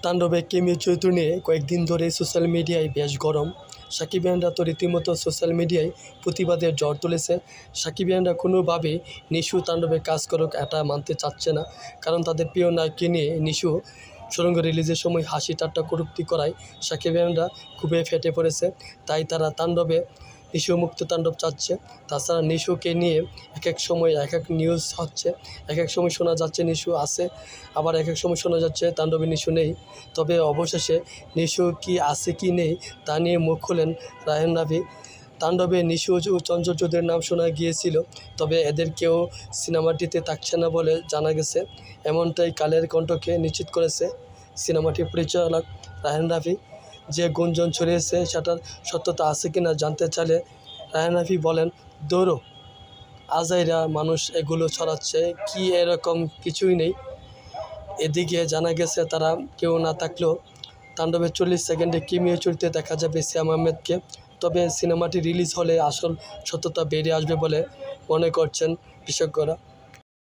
তাণ্ডবে কেমিও চরিত্র নিয়ে কয়েকদিন ধরে সোশ্যাল মিডিয়ায় বেশ গরম। সাকিবিয়ানরা তো রীতিমতো সোশ্যাল মিডিয়ায় প্রতিবাদের ঝড় তুলেছে। সাকিবিয়ানরা কোনোভাবেই নিশু তাণ্ডবে কাজ করুক এটা মানতে চাচ্ছে না, কারণ তাদের প্রিয় নায়ককে নিয়ে নিশু সুড়ঙ্গ রিলিজের সময় হাসি ঠাট্টা কটূক্তি করায় সাকিবিয়ানরা খুবই ফেটে পড়েছে। তাই তারা তাণ্ডবে নিশু মুক্ত তাণ্ডব চাচ্ছে। তাছাড়া নিশুকে নিয়ে এক এক সময় এক এক নিউজ হচ্ছে, এক এক সময় শোনা যাচ্ছে নিশু আছে, আবার এক এক সময় শোনা যাচ্ছে তাণ্ডবে নিশু নেই। তবে অবশেষে নিশু কি আছে কি নেই তা নিয়ে মুখ খোলেন রায়হান রাফি। তাণ্ডবে নিশু ও চঞ্চলচৌধুরীর নাম শোনা গিয়েছিল, তবে এদের কেউ সিনেমাটিতে থাকছে না বলে জানা গেছে। এমনটাই কালের কণ্ঠকে নিশ্চিত করেছে সিনেমাটির পরিচালক রায়হান রাফি। যে গুঞ্জন ছড়িয়েছে সেটার সত্যতা আছে কিনা জানতে চাইলে রায়হান রাফি বলেন, দৌড়ো আজাইরা মানুষ এগুলো ছড়াচ্ছে, কি এরকম কিছুই নেই। এদিকে জানা গেছে তারা কেউ না থাকলেও তাণ্ডবের 40 সেকেন্ডে কেমিও চরিত্রে দেখা যাবে সিয়াম আহমেদকে। তবে সিনেমাটি রিলিজ হলে আসল সত্যতা বেরিয়ে আসবে বলে মনে করছেন বিশেষজ্ঞরা।